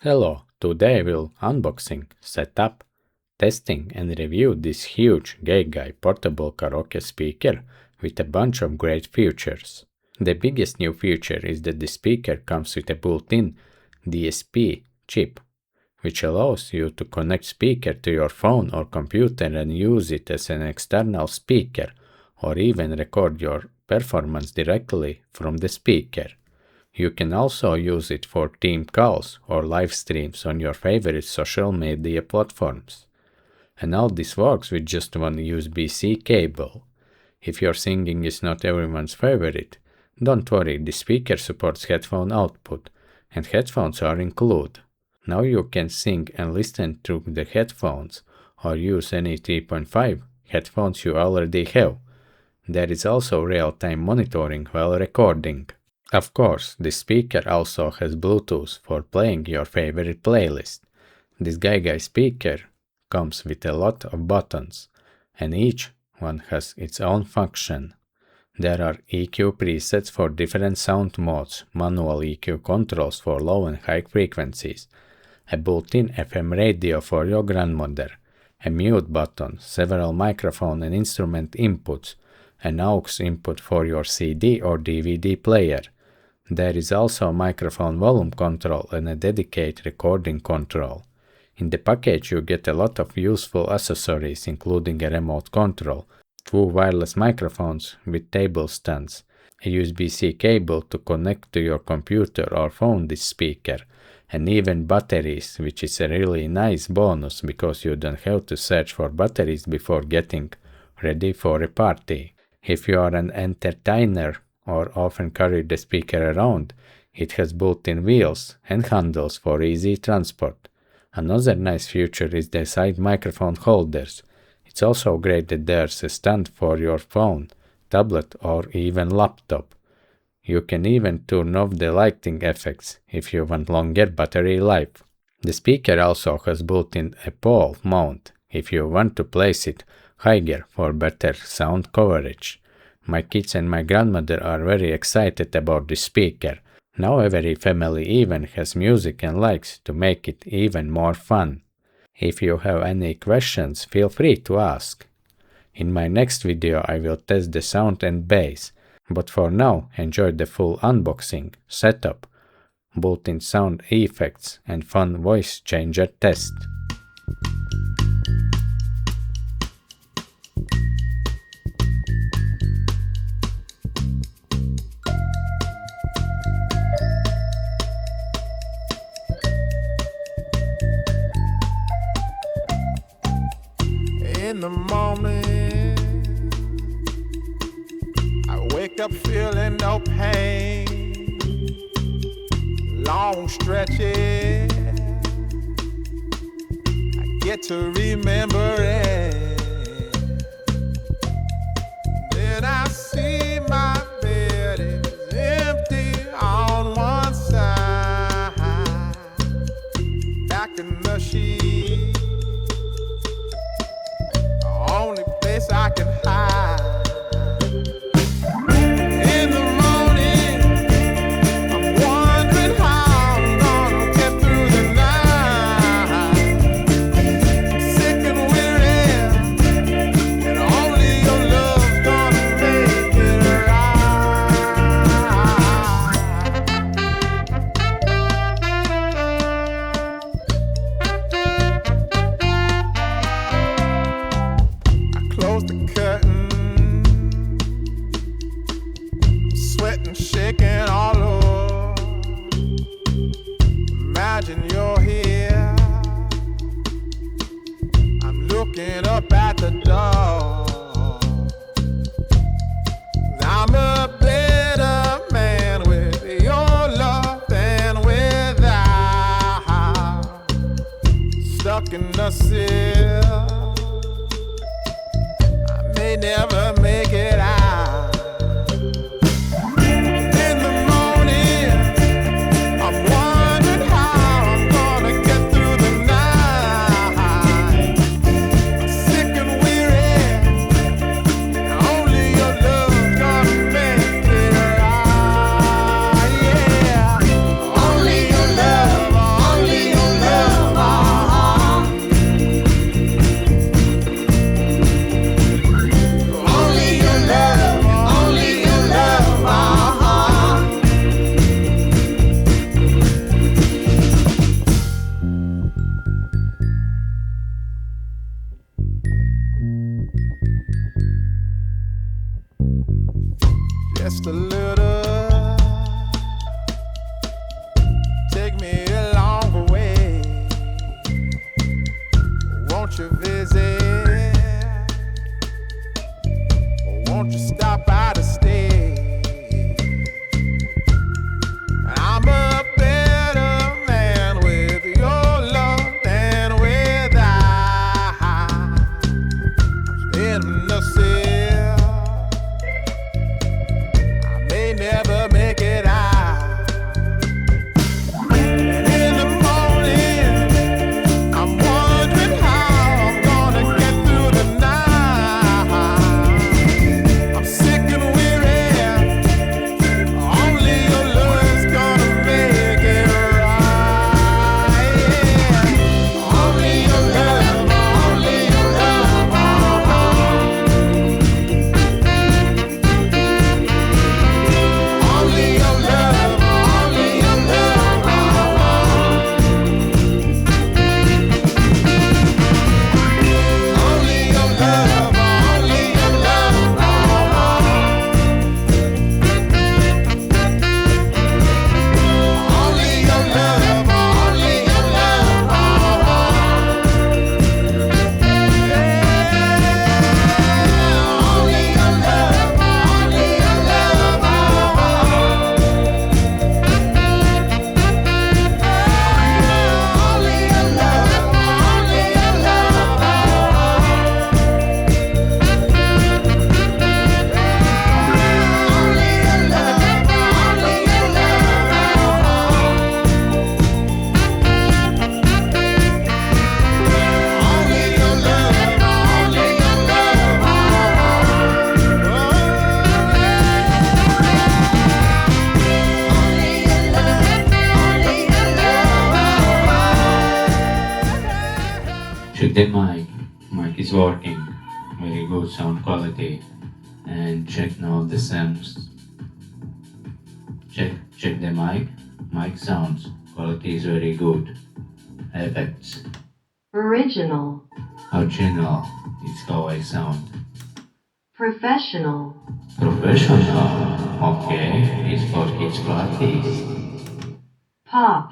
Hello, today we'll unboxing, set up, testing and review this huge GEYGUY portable karaoke speaker with a bunch of great features. The biggest new feature is that the speaker comes with a built-in DSP chip, which allows you to connect speaker to your phone or computer and use it as an external speaker, or even record your performance directly from the speaker. You can also use it for team calls or live streams on your favorite social media platforms. And all this works with just one USB-C cable. If your singing is not everyone's favorite, don't worry, the speaker supports headphone output, and headphones are included. Now you can sing and listen through the headphones, or use any 3.5 headphones you already have. There is also real-time monitoring while recording. Of course, the speaker also has Bluetooth for playing your favorite playlist. This GEYGUY speaker comes with a lot of buttons, and each one has its own function. There are EQ presets for different sound modes, manual EQ controls for low and high frequencies, a built-in FM radio for your grandmother, a mute button, several microphone and instrument inputs, an aux input for your CD or DVD player. There is also a microphone volume control and a dedicated recording control. In the package you get a lot of useful accessories, including a remote control, 2 wireless microphones with table stands, a USB-C cable to connect to your computer or phone this speaker, and even batteries, which is a really nice bonus because you don't have to search for batteries before getting ready for a party. If you are an entertainer or often carry the speaker around, it has built-in wheels and handles for easy transport. Another nice feature is the side microphone holders. It's also great that there's a stand for your phone, tablet or even laptop. You can even turn off the lighting effects if you want longer battery life. The speaker also has built-in a pole mount if you want to place it higher for better sound coverage. My kids and my grandmother are very excited about this speaker. Now every family even has music and likes to make it even more fun. If you have any questions, feel free to ask. In my next video I will test the sound and bass, but for now enjoy the full unboxing, setup, built-in sound effects and fun voice changer test. In the morning, I wake up feeling no pain, long stretches, I get to remember it. Then I see my bed is empty on one side, back in the sheet, only place I can hide. In the morning, I'm wondering how I'm gonna get through the night. Sick and weary, and only your love's gonna make it close the curtain, sweating, shaking all over. Imagine you're here, I'm looking up at the door. I'm a better man with your love than without. Stuck in the cell, may never make it out. In the morning, I'm wondering how I'm gonna get through the night. I'm sick and weary, and only your love's gonna make it right. Yeah, only your love, only your your visit. Won't you stop by to stay? I'm a better man with your love than without. In the cell, I may never make it out. And in the morning, I'm wondering how I'm gonna get through the night. I'm sick and weary. Only your love's gonna make it right. Only your love, only your love. Only your love, only your love. Only your love, only your love. Only your love, only your love. Only your love, only your love. Only your love, only your Check the mic. Mic is working. Very good sound quality. And check now the sounds. Check the mic. Mic sounds. Quality is very good. Effects. Original, Original. It's how I sound. professional, Professional. Okay. It's for kids parties. pop,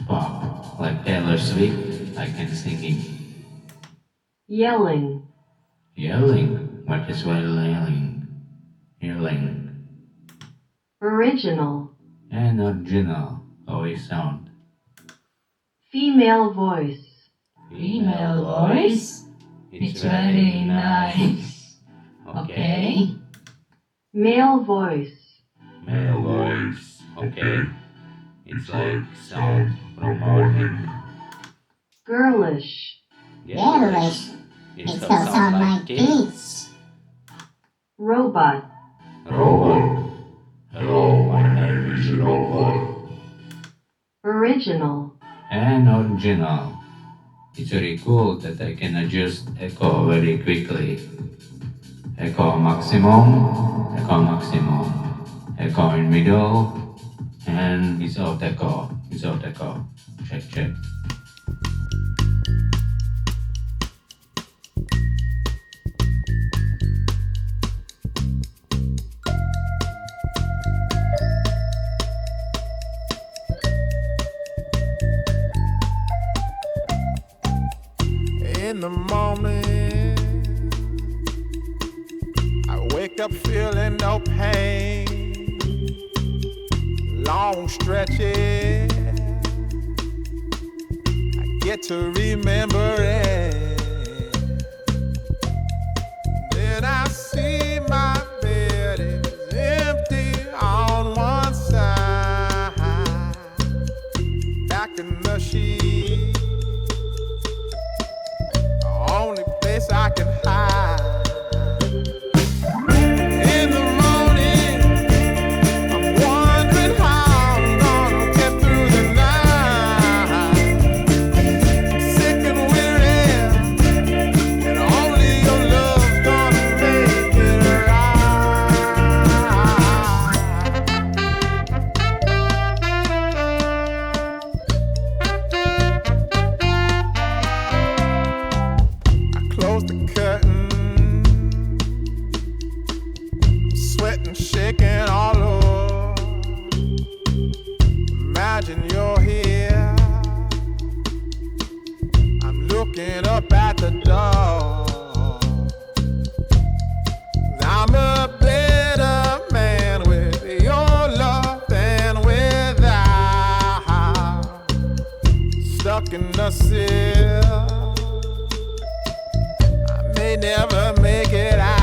Pop. Like Taylor Swift. I can singing. yelling, Yelling. What is while yelling? Yelling. original, And original. How I sound. female voice, Female voice? It's very nice. Okay. male voice, Male voice. Okay. It's like sound from morning. girlish, Girlish. It still sound like kids. robot, Robot. Hello, my name is Robot. original, And original. It's very cool that I can adjust echo very quickly. Echo maximum, echo in middle, and without echo. Check. In the morning, I wake up feeling no pain. Long stretches, I get to remember it. Then I see my bed is empty on one side. Back in the sheet, only place I can hide. In the morning, I'm wondering how I'm gonna get through the night. I'm sick and weary, and only your love's gonna make it right. I close the curtain stuck in the sea. I may never make it out.